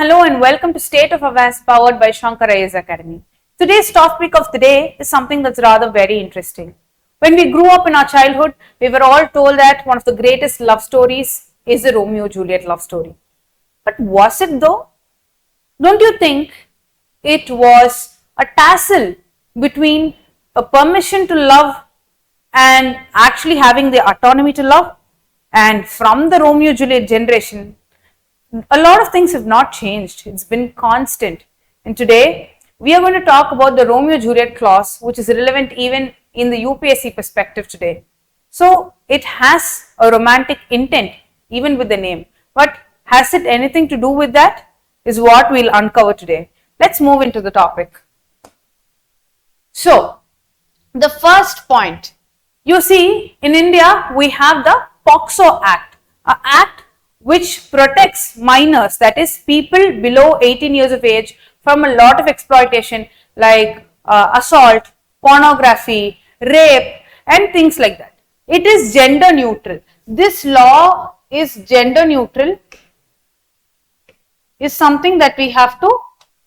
hello and welcome to State of Affairs powered by Shankar IAS Academy. Today's topic of the day is something that's rather very interesting. When we grew up in our childhood, we were all told that one of the greatest love stories is the Romeo-Juliet love story. But was it though? Don't you think it was a tussle between a permission to love and actually having the autonomy to love? And from the Romeo-Juliet generation, a lot of things have not changed. It's been constant. And today, we are going to talk about the Romeo-Juliet clause, which is relevant even in the UPSC perspective today. So, it has a romantic intent, even with the name. But has it anything to do with that? Is what we'll uncover today. Let's move into the topic. So, the first point. You see, in India, we have the POCSO Act, an act which protects minors, that is people below 18 years of age, from a lot of exploitation like assault, pornography, rape and things like that. It is gender neutral. This law is gender neutral, is something that we have to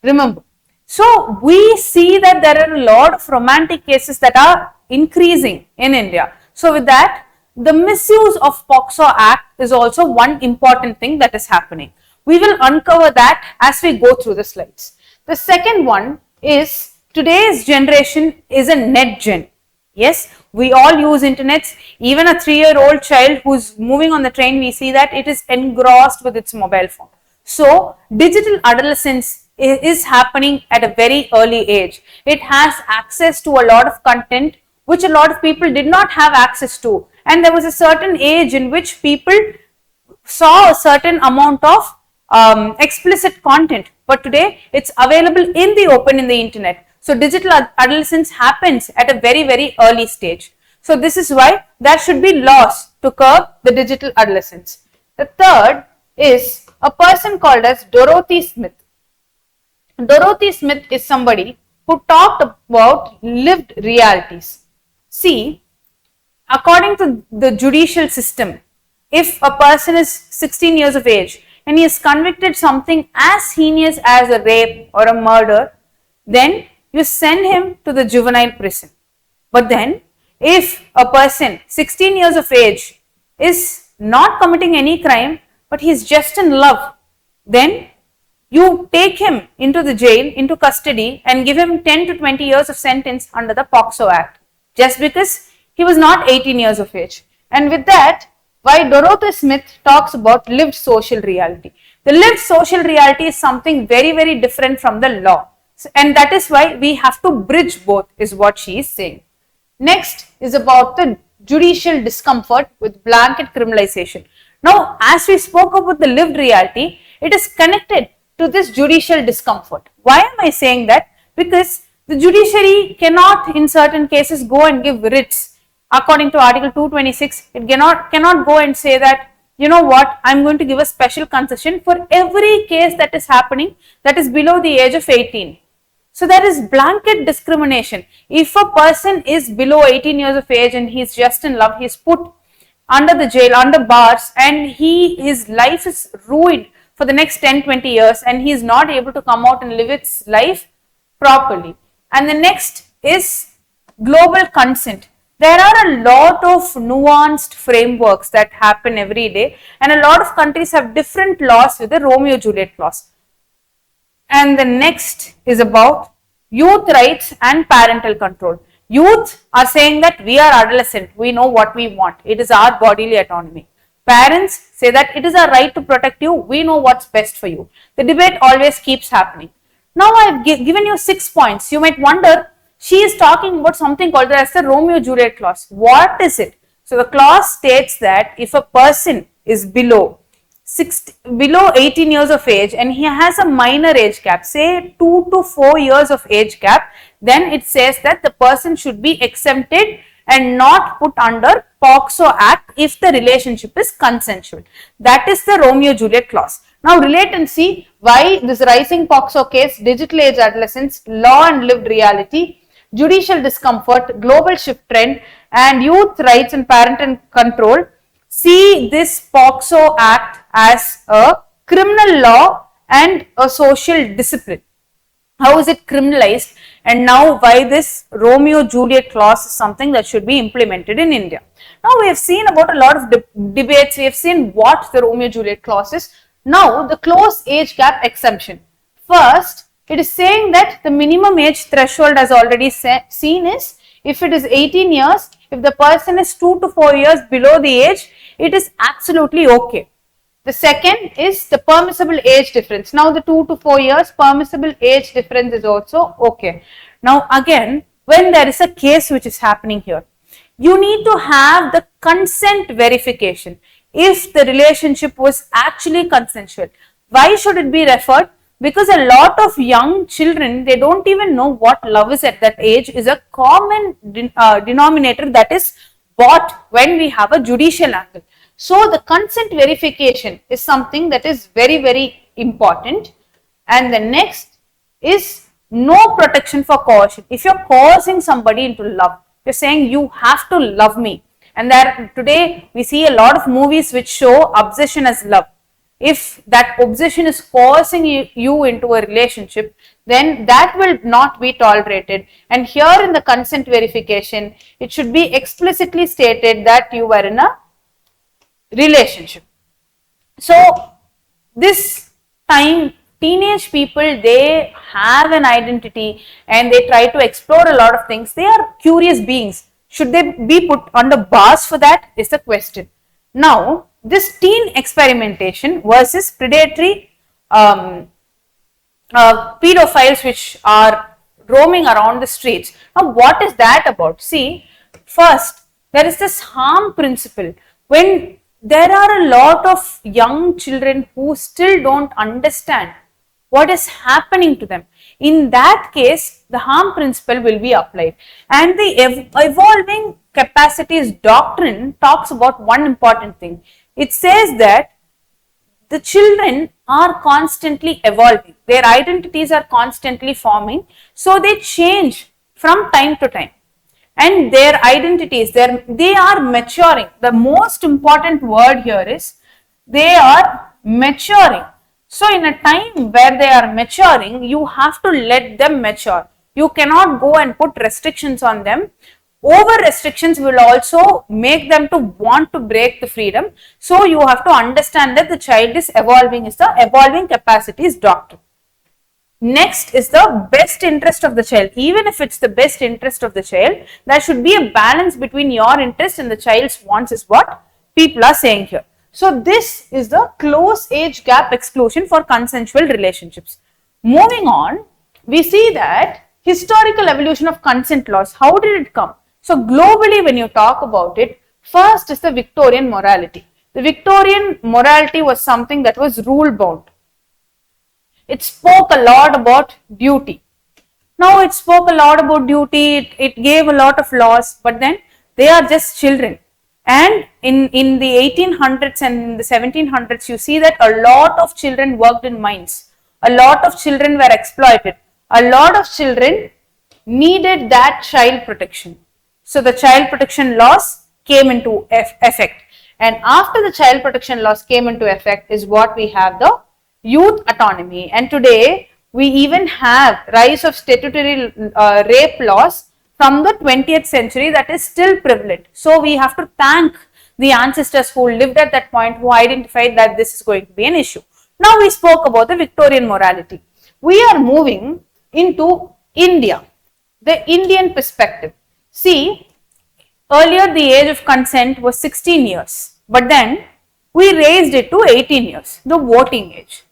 remember. So we see that there are a lot of romantic cases that are increasing in India. So with that, the misuse of POCSO Act is also one important thing that is happening. We will uncover that as we go through the slides. The second one is today's generation is a net gen. Yes, we all use internets. Even a 3-year-old child who's moving on the train, we see that it is engrossed with its mobile phone. So, digital adolescence is happening at a very early age. It has access to a lot of content which a lot of people did not have access to. And there was a certain age in which people saw a certain amount of explicit content. But today, it's available in the open in the internet. So, digital adolescence happens at a very, very early stage. So, this is why there should be laws to curb the digital adolescence. The third is a person called as Dorothy Smith. Dorothy Smith is somebody who talked about lived realities. See, according to the judicial system, if a person is 16 years of age and he is convicted something as heinous as a rape or a murder, then you send him to the juvenile prison. But then, if a person 16 years of age is not committing any crime, but he is just in love, then you take him into the jail, into custody and give him 10 to 20 years of sentence under the POCSO Act, just because he was not 18 years of age. And with that, why Dorothy Smith talks about lived social reality. The lived social reality is something very, very different from the law. And that is why we have to bridge both, is what she is saying. Next is about the judicial discomfort with blanket criminalization. Now, as we spoke about the lived reality, it is connected to this judicial discomfort. Why am I saying that? Because the judiciary cannot in certain cases go and give writs. According to Article 226, it cannot go and say that, you know what, I am going to give a special concession for every case that is happening that is below the age of 18. So there is blanket discrimination. If a person is below 18 years of age and he is just in love, he is put under the jail, under bars, and his life is ruined for the next 10-20 years and he is not able to come out and live his life properly. And the next is global consent. There are a lot of nuanced frameworks that happen every day, and a lot of countries have different laws with the Romeo-Juliet clause. And the next is about youth rights and parental control. Youth are saying that we are adolescent, we know what we want, it is our bodily autonomy. Parents say that it is our right to protect you, we know what's best for you. The debate always keeps happening. Now I have given you 6 points. You might wonder, she is talking about something called as the Romeo-Juliet clause. What is it? So the clause states that if a person is below 18 years of age and he has a minor age gap, say 2 to 4 years of age gap, then it says that the person should be exempted and not put under POCSO Act if the relationship is consensual. That is the Romeo-Juliet clause. Now relate and see why this rising POCSO case, digital age adolescence, law and lived reality, judicial discomfort, global shift trend and youth rights and parental control see this POCSO Act as a criminal law and a social discipline. How is it criminalized? And now why this Romeo Juliet clause is something that should be implemented in India. Now we have seen about a lot of debates. We have seen what the Romeo Juliet clause is. Now the close age gap exemption. First, it is saying that the minimum age threshold, as already seen, is if it is 18 years, if the person is 2 to 4 years below the age, it is absolutely okay. The second is the permissible age difference. Now the 2 to 4 years permissible age difference is also okay. Now again, when there is a case which is happening here, you need to have the consent verification if the relationship was actually consensual. Why should it be referred? Because a lot of young children, they don't even know what love is at that age, is a common denominator that is bought when we have a judicial angle. So the consent verification is something that is very, very important. And the next is no protection for coercion. If you're coercing somebody into love, you're saying you have to love me. And there today we see a lot of movies which show obsession as love. If that obsession is coercing you into a relationship, then that will not be tolerated. And here in the consent verification, it should be explicitly stated that you were in a relationship. So this time, teenage people, they have an identity and they try to explore a lot of things. They are curious beings. Should they be put under bars for that is the question. Now, this teen experimentation versus predatory pedophiles which are roaming around the streets. Now, what is that about? See, first, there is this harm principle. When there are a lot of young children who still don't understand what is happening to them, in that case, the harm principle will be applied. And the evolving capacities doctrine talks about one important thing. It says that the children are constantly evolving. Their identities are constantly forming. So they change from time to time. And their identities, they are maturing. The most important word here is they are maturing. So in a time where they are maturing, you have to let them mature. You cannot go and put restrictions on them. Over restrictions will also make them to want to break the freedom. So you have to understand that the child is evolving, is the evolving capacities doctrine. Next is the best interest of the child. Even if it's the best interest of the child, there should be a balance between your interest and the child's wants is what people are saying here. So this is the close age gap exclusion for consensual relationships. Moving on, we see that historical evolution of consent laws. How did it come? So globally, when you talk about it, first is the Victorian morality. The Victorian morality was something that was rule bound. It spoke a lot about duty. Now it spoke a lot about duty, it gave a lot of laws, but then they are just children. And in the 1800s and in the 1700s, you see that a lot of children worked in mines. A lot of children were exploited. A lot of children needed that child protection. So the child protection laws came into effect. And after the child protection laws came into effect is what we have the youth autonomy. And today we even have rise of statutory rape laws from the 20th century that is still prevalent. So we have to thank the ancestors who lived at that point, who identified that this is going to be an issue. Now we spoke about the Victorian morality. We are moving into India, the Indian perspective. See, earlier the age of consent was 16 years, but then we raised it to 18 years, the voting age.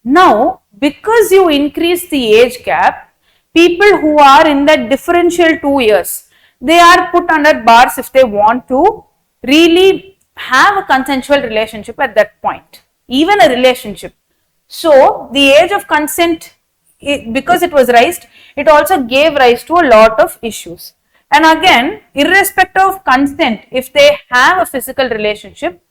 Now, because you increase the age gap, people who are in that differential 2 years, they are put under bars if they want to really have a consensual relationship at that point, even a relationship. So, the age of consent, because it was raised, it also gave rise to a lot of issues. And again, irrespective of consent, if they have a physical relationship,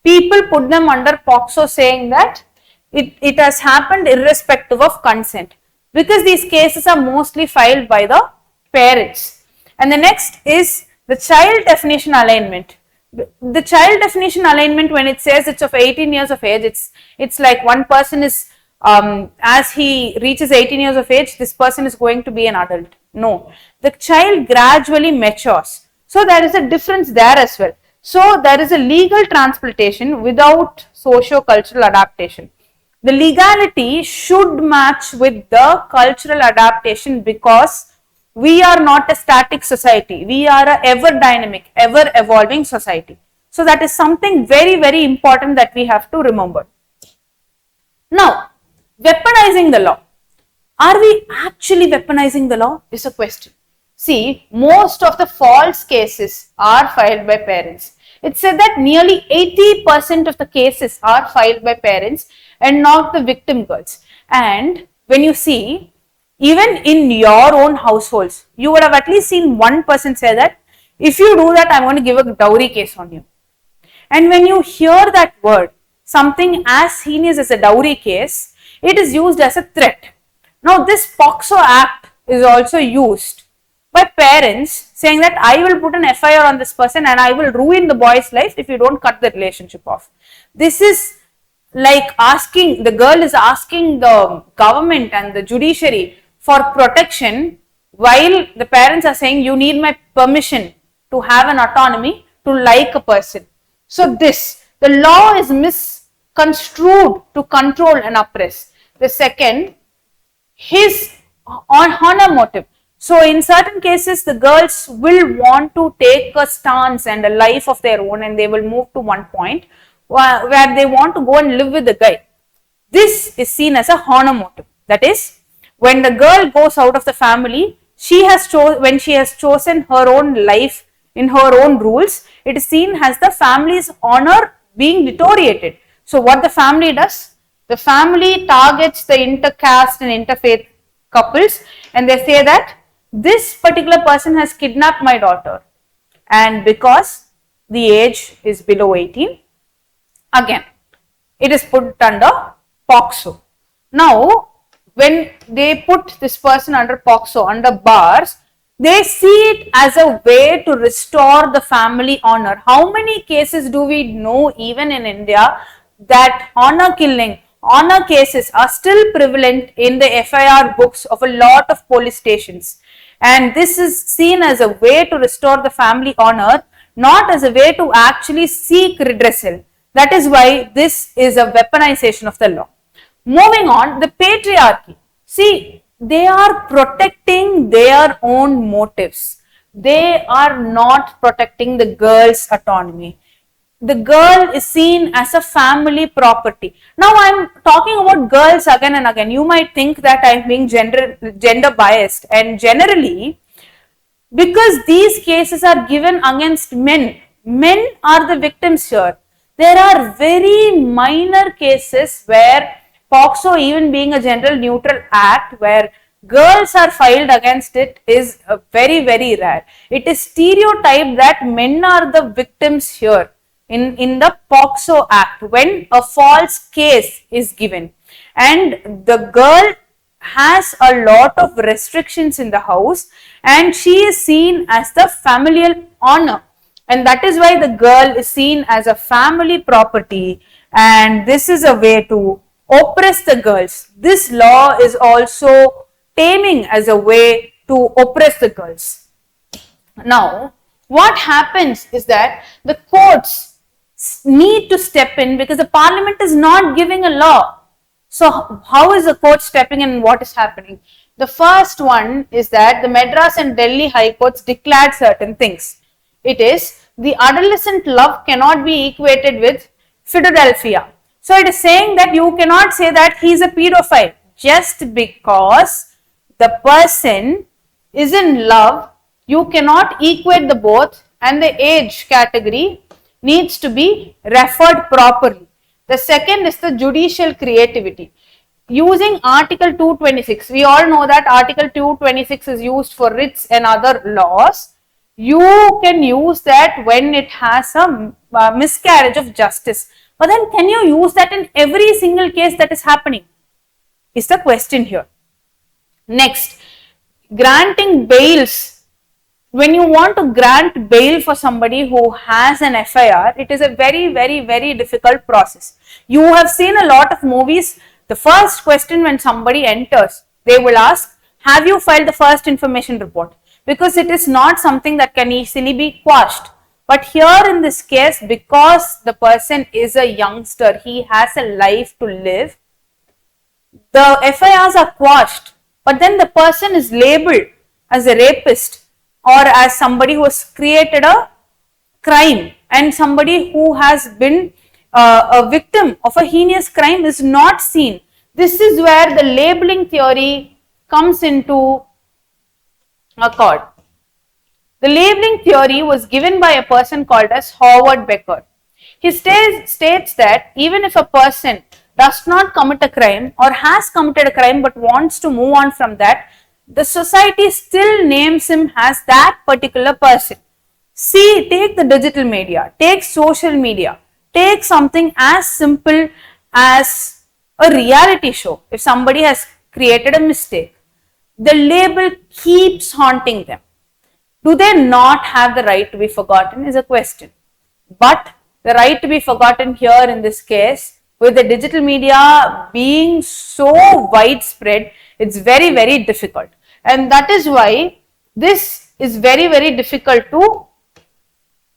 people put them under POCSO, saying that it has happened irrespective of consent, because these cases are mostly filed by the parents. And the next is the child definition alignment. The child definition alignment, when it says it's of 18 years of age, it's like one person is as he reaches 18 years of age, this person is going to be an adult. No, the child gradually matures. So there is a difference there as well. So there is a legal transplantation without socio-cultural adaptation. The legality should match with the cultural adaptation because we are not a static society. We are a ever dynamic, ever evolving society. So that is something very, very important that we have to remember. Now, weaponizing the law. Are we actually weaponizing the law? Is a question. See, most of the false cases are filed by parents. It said that nearly 80% of the cases are filed by parents and not the victim girls. And when you see, even in your own households, you would have at least seen one person say that, if you do that, I'm going to give a dowry case on you. And when you hear that word, something as heinous as a dowry case, it is used as a threat. Now, this POCSO Act is also used by parents saying that I will put an FIR on this person and I will ruin the boy's life if you don't cut the relationship off. This is like asking, the girl is asking the government and the judiciary for protection while the parents are saying you need my permission to have an autonomy to like a person. So the law is misconstrued to control and oppress. The second, his honor motive. So in certain cases, the girls will want to take a stance and a life of their own and they will move to one point where they want to go and live with the guy. This is seen as a honor motive. That is, when the girl goes out of the family, when she has chosen her own life in her own rules, it is seen as the family's honor being deteriorated. So what the family does? The family targets the intercaste and interfaith couples and they say that this particular person has kidnapped my daughter, and because the age is below 18, again, it is put under POCSO. Now, when they put this person under POCSO, under bars, they see it as a way to restore the family honor. How many cases do we know even in India that honor killing, honor cases are still prevalent in the FIR books of a lot of police stations? And this is seen as a way to restore the family honor, not as a way to actually seek redressal. That is why this is a weaponization of the law. Moving on, the patriarchy. See, they are protecting their own motives. They are not protecting the girl's autonomy. The girl is seen as a family property. Now I'm talking about girls again and again. You might think that I'm being gender biased, and generally, because these cases are given against men are the victims here. There are very minor cases where POCSO, even being a gender neutral act, where girls are filed against it, is very, very rare. It is stereotyped that men are the victims here in the POCSO Act when a false case is given, and the girl has a lot of restrictions in the house and she is seen as the familial honor, and that is why the girl is seen as a family property, and this is a way to oppress the girls. This law is also taming as a way to oppress the girls. Now, what happens is that the courts need to step in because the parliament is not giving a law. So how is the court stepping in and what is happening? The first one is that the Madras and Delhi High Courts declared certain things. It is, the adolescent love cannot be equated with Philadelphia. So it is saying that you cannot say that he is a pedophile just because the person is in love. You cannot equate the both, and the age category needs to be referred properly. The second is the judicial creativity. Using Article 226, we all know that Article 226 is used for writs and other laws. You can use that when it has a miscarriage of justice. But then can you use that in every single case that is happening? Is the question here. Next, granting bails. When you want to grant bail for somebody who has an FIR, it is a very, very, very difficult process. You have seen a lot of movies the first question when somebody enters, they will ask, have you filed the first information report? Because it is not something that can easily be quashed. But here in this case, because the person is a youngster, he has a life to live, the FIRs are quashed, but then the person is labeled as a rapist or as somebody who has created a crime, and somebody who has been a victim of a heinous crime is not seen. This is where the labeling theory comes into accord. The labeling theory was given by a person called as Howard Becker. He states that even if a person does not commit a crime or has committed a crime but wants to move on from that, the society still names him as that particular person. See, take the digital media, take social media, take something as simple as a reality show. If somebody has created a mistake, the label keeps haunting them. Do they not have the right to be forgotten is a question. But the right to be forgotten here in this case, with the digital media being so widespread, it's very, very difficult. And that is why this is very, very difficult to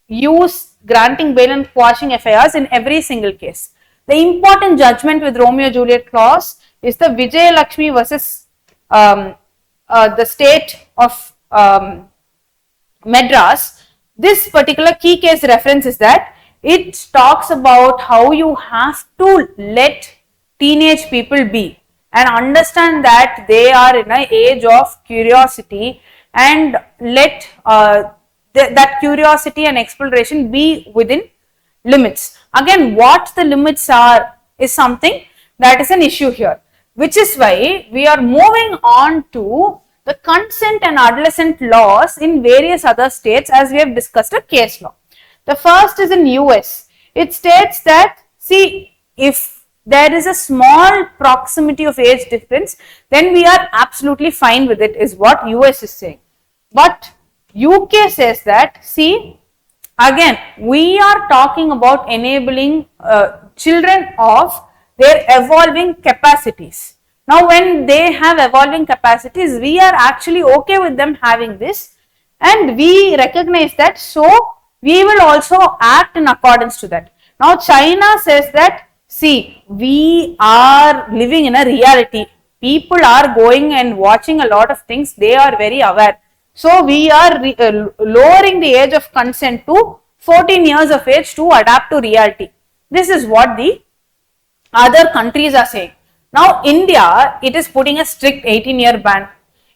use granting bail and quashing FIRs in every single case. The important judgment with Romeo-Juliet clause is the Vijay Lakshmi versus the state of Madras. This particular key case reference is that it talks about how you have to let teenage people be and understand that they are in an age of curiosity, and let that curiosity and exploration be within limits. Again, what the limits are is something that is an issue here, which is why we are moving on to the consent and adolescent laws in various other states, as we have discussed a case law. The first is in US. It states that, see, if there is a small proximity of age difference, then we are absolutely fine with it, is what US is saying. But UK says that, see, again, we are talking about enabling children of their evolving capacities. Now, when they have evolving capacities, we are actually okay with them having this, and we recognize that, so we will also act in accordance to that. Now, China says that, see, we are living in a reality. People are going and watching a lot of things. They are very aware. So, we are lowering the age of consent to 14 years of age to adapt to reality. This is what the other countries are saying. Now, India, it is putting a strict 18-year ban.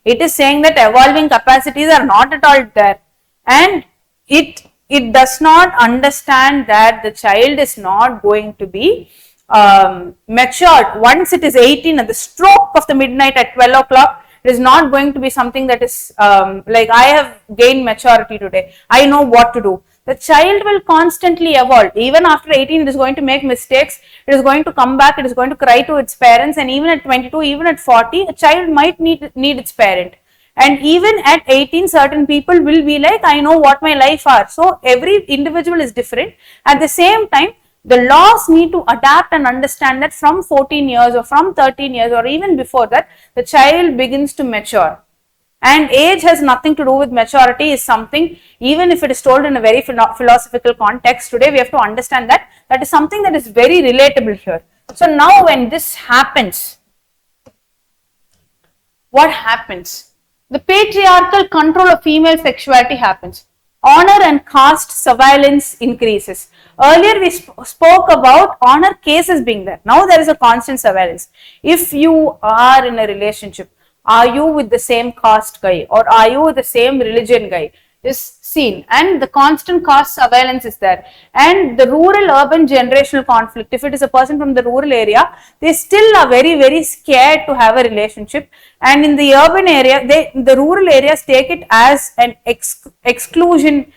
It is saying that evolving capacities are not at all there, and it does not understand that the child is not going to be matured once it is 18 at the stroke of the midnight at 12 o'clock. It is not going to be something that is like, I have gained maturity today, I know what to do. The child will constantly evolve. Even after 18, it is going to make mistakes. It is going to come back. It is going to cry to its parents. And even at 22, even at 40, a child might need its parent. And even at 18, certain people will be like, I know what my life are. So every individual is different. At the same time, the laws need to adapt and understand that from 14 years or from 13 years or even before that, the child begins to mature. And age has nothing to do with maturity, is something, even if it is told in a very philosophical context, today we have to understand that that is something that is very relatable here. So now when this happens, what happens? The patriarchal control of female sexuality happens. Honor and caste surveillance increases. Earlier we spoke about honor cases being there. Now there is a constant surveillance. If you are in a relationship, are you with the same caste guy or are you with the same religion guy is seen, and the constant caste surveillance is there. And the rural urban generational conflict, if it is a person from the rural area, they still are very, very scared to have a relationship, and in the urban area, the rural areas take it as an exclusionary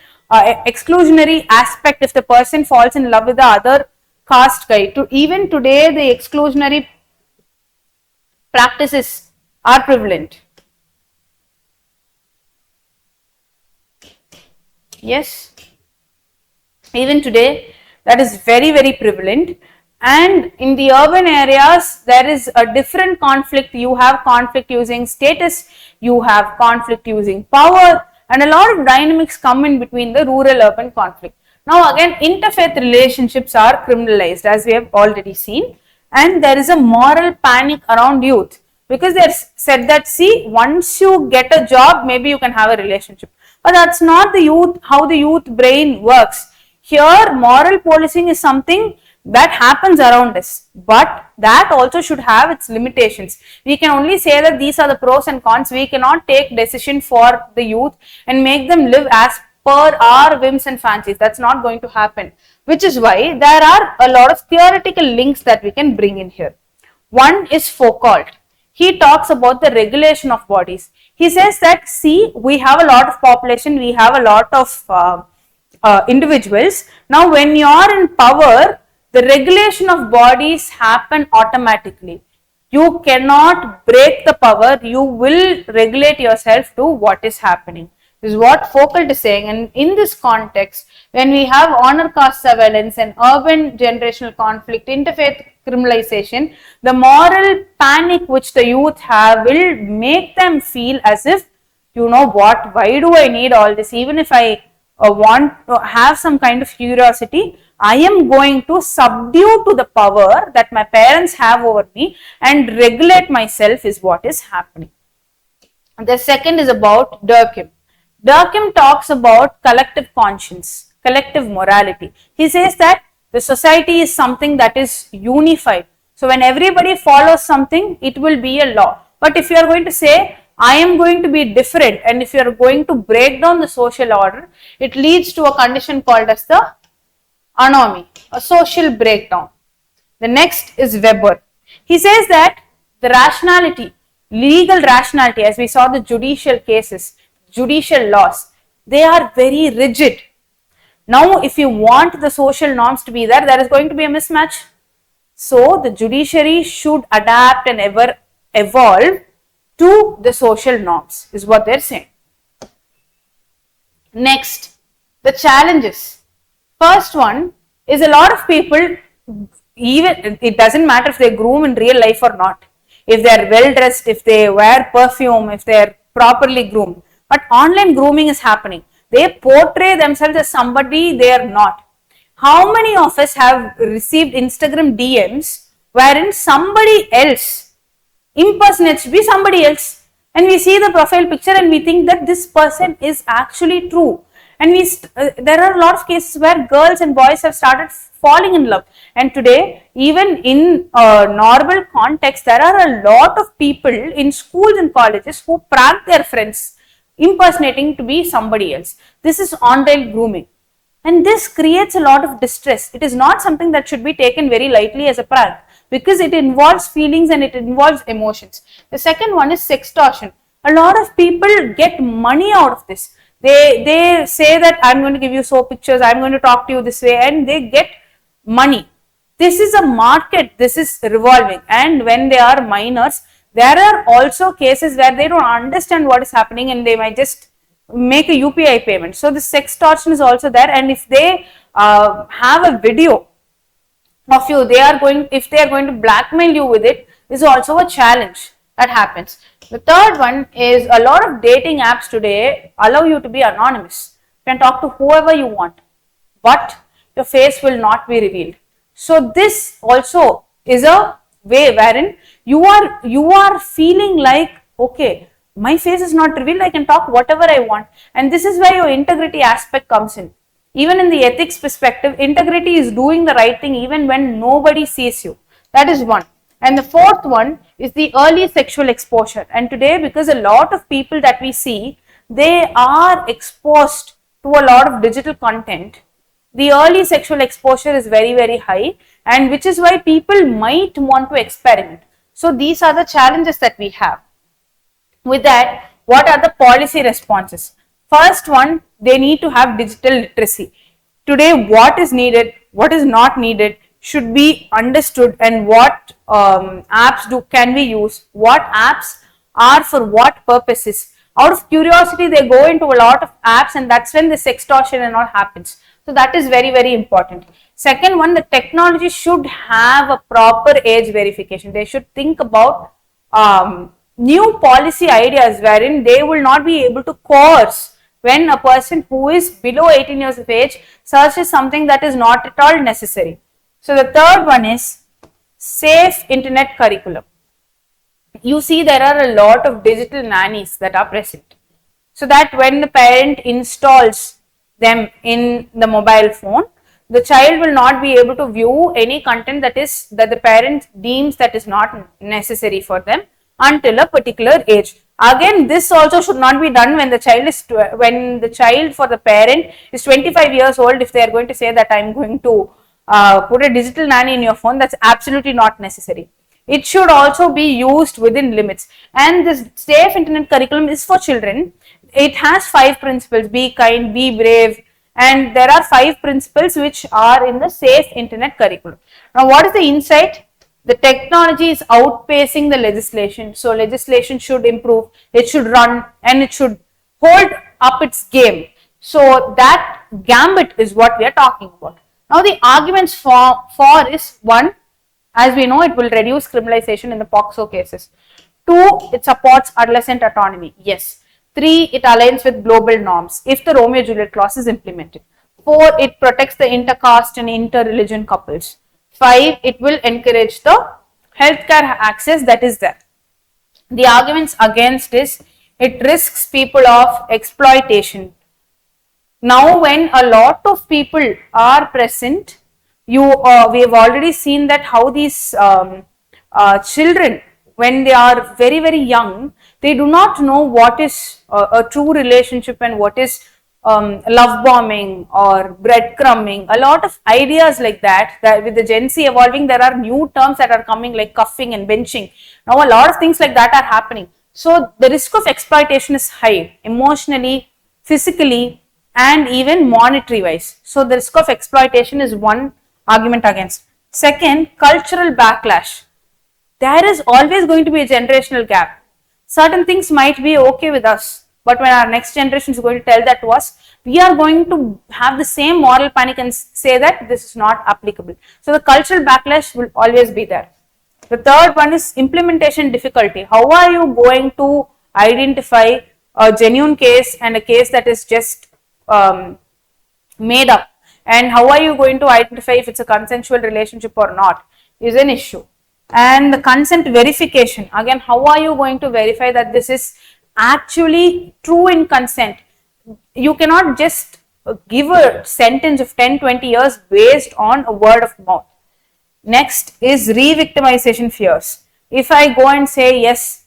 aspect if the person falls in love with the other caste guy. Even today, the exclusionary practices are prevalent. Yes, even today that is very, very prevalent. And in the urban areas, there is a different conflict. You have conflict using status, you have conflict using power, and a lot of dynamics come in between the rural urban conflict. Now again, interfaith relationships are criminalized, as we have already seen, and there is a moral panic around youth, because they said that, see, once you get a job, maybe you can have a relationship, but that's not the youth, how the youth brain works. Here, moral policing is something that happens around us, but that also should have its limitations. We can only say that these are the pros and cons. We cannot take decision for the youth and make them live as per our whims and fancies. That's not going to happen, which is why there are a lot of theoretical links that we can bring in here. One is Foucault. He talks about the regulation of bodies. He says that, see, we have a lot of population, we have a lot of individuals. Now when you are in power, the regulation of bodies happen automatically. You cannot break the power, you will regulate yourself to what is happening. This is what Foucault is saying, and in this context, when we have honor caste surveillance and urban generational conflict, interfaith criminalization, the moral panic which the youth have will make them feel as if, you know what, why do I need all this? Even if I want to have some kind of curiosity, I am going to subdue to the power that my parents have over me and regulate myself is what is happening. The second is about Durkheim. Durkheim talks about collective conscience, collective morality. He says that the society is something that is unified. So when everybody follows something, it will be a law. But if you are going to say, I am going to be different, and if you are going to break down the social order, it leads to a condition called as the anomie, a social breakdown. The next is Weber. He says that the rationality, legal rationality, as we saw the judicial cases, judicial laws, they are very rigid. Now, if you want the social norms to be there, there is going to be a mismatch. So, the judiciary should adapt and ever evolve to the social norms, is what they're saying. Next, the challenges. First one is a lot of people, even it doesn't matter if they groom in real life or not, if they are well dressed, if they wear perfume, if they are properly groomed, but online grooming is happening. They portray themselves as somebody they are not. How many of us have received Instagram DMs wherein somebody else impersonates to be somebody else, and we see the profile picture and we think that this person is actually true, and there are a lot of cases where girls and boys have started falling in love, and today even in normal context there are a lot of people in schools and colleges who prank their friends impersonating to be somebody else. This is online grooming, and this creates a lot of distress. It is not something that should be taken very lightly as a prank, because it involves feelings and it involves emotions. The second one is sextortion. A lot of people get money out of this. They say that I'm going to give you soap pictures, I'm going to talk to you this way, and they get money. This is a market, this is revolving, and when they are minors, there are also cases where they don't understand what is happening and they might just make a UPI payment. So the sextortion is also there, and if they have a video of you, if they are going to blackmail you with it, is also a challenge that happens. The third one is a lot of dating apps today allow you to be anonymous. You can talk to whoever you want, but your face will not be revealed. So this also is a way wherein you are feeling like, okay, my face is not revealed, I can talk whatever I want, and this is where your integrity aspect comes in. Even in the ethics perspective, integrity is doing the right thing even when nobody sees you. That is one. And the fourth one is the early sexual exposure. And today, because a lot of people that we see, they are exposed to a lot of digital content, the early sexual exposure is very, very high, and which is why people might want to experiment. So these are the challenges that we have. With that, what are the policy responses? First one, they need to have digital literacy. Today, what is needed, what is not needed should be understood, and what apps can we use, what apps are for what purposes. Out of curiosity, they go into a lot of apps, and that's when the sextortion and all happens. So that is very, very important. Second one, the technology should have a proper age verification. They should think about new policy ideas wherein they will not be able to coerce when a person who is below 18 years of age searches something that is not at all necessary. So the third one is safe internet curriculum. You see there are a lot of digital nannies that are present, so that when the parent installs them in the mobile phone, the child will not be able to view any content that the parent deems that is not necessary for them until a particular age. Again, this also should not be done when the child for the parent is 25 years old. If they are going to say that I am going to put a digital nanny in your phone, that's absolutely not necessary. It should also be used within limits. And this safe internet curriculum is for children. It has 5 principles: be kind, be brave, and there are 5 principles which are in the safe internet curriculum. Now, what is the insight? The technology is outpacing the legislation. So, legislation should improve, it should run, and it should hold up its game. So, that gambit is what we are talking about. Now, the arguments for is 1, as we know, it will reduce criminalization in the POCSO cases. 2, it supports adolescent autonomy. Yes. 3, it aligns with global norms if the Romeo-Juliet clause is implemented. 4, it protects the intercaste and inter-religion couples. 5, it will encourage the healthcare access that is there. The arguments against is it risks people of exploitation. Now, when a lot of people are present, we have already seen that how these children, when they are very, very young, they do not know what is a true relationship and what is love bombing or breadcrumbing. A lot of ideas like that with the Gen Z evolving, there are new terms that are coming like cuffing and benching. Now, a lot of things like that are happening. So, the risk of exploitation is high, emotionally, physically, and even monetary wise. So, the risk of exploitation is one argument against. Second, cultural backlash. There is always going to be a generational gap. Certain things might be okay with us, but when our next generation is going to tell that to us, we are going to have the same moral panic and say that this is not applicable. So the cultural backlash will always be there. The third one is implementation difficulty. How are you going to identify a genuine case and a case that is just made up? And how are you going to identify if it's a consensual relationship or not is an issue. And the consent verification, again, how are you going to verify that this is actually true in consent? You cannot just give a sentence of 10-20 years based on a word of mouth. Next is re-victimization fears. If I go and say, yes,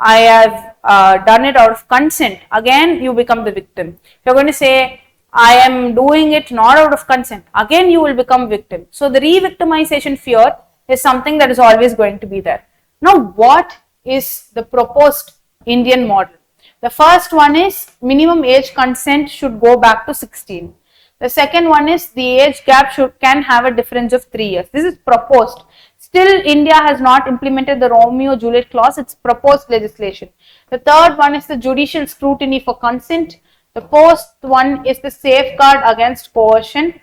I have done it out of consent, again, you become the victim. If you're going to say, I am doing it not out of consent, again, you will become victim. So the re-victimization fear is something that is always going to be there. Now, what is the proposed Indian model? The first one is minimum age consent should go back to 16. The second one is the age gap can have a difference of 3 years. This is proposed. Still, India has not implemented the Romeo-Juliet clause. It's proposed legislation. The third one is the judicial scrutiny for consent. The fourth one is the safeguard against coercion.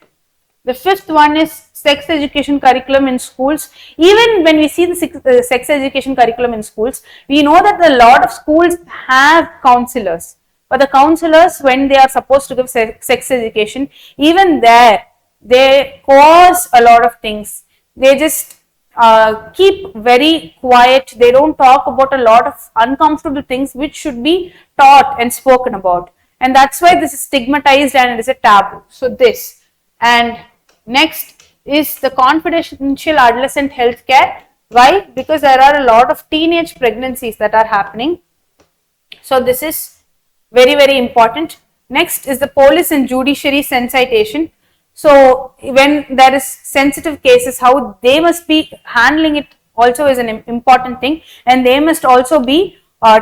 The fifth one is sex education curriculum in schools. Even when we see the sex education curriculum in schools, we know that a lot of schools have counselors. But the counselors, when they are supposed to give sex education, even there, they cause a lot of things. They just keep very quiet. They don't talk about a lot of uncomfortable things which should be taught and spoken about. And that's why this is stigmatized and it is a taboo. So this. And next is the confidential adolescent health care. Why? Because there are a lot of teenage pregnancies that are happening. So this is very, very important. Next is the police and judiciary sensitization. So when there is sensitive cases, how they must be handling it also is an important thing, and they must also be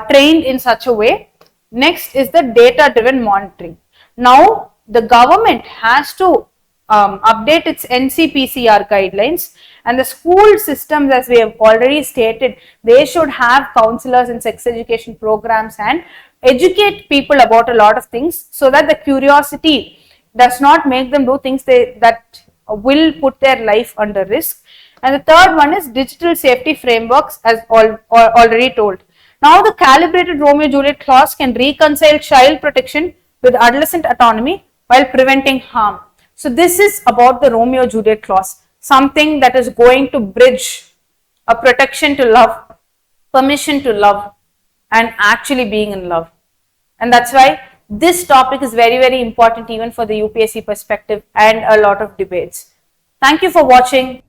trained in such a way. Next is the data driven monitoring. Now the government has to update its NCPCR guidelines, and the school systems, as we have already stated, they should have counselors in sex education programs and educate people about a lot of things, so that the curiosity does not make them do things that will put their life under risk. And the third one is digital safety frameworks, as already told. Now, the calibrated Romeo-Juliet clause can reconcile child protection with adolescent autonomy while preventing harm. So, this is about the Romeo-Juliet clause, something that is going to bridge a protection to love, permission to love, and actually being in love. And that's why this topic is very, very important even for the UPSC perspective and a lot of debates. Thank you for watching.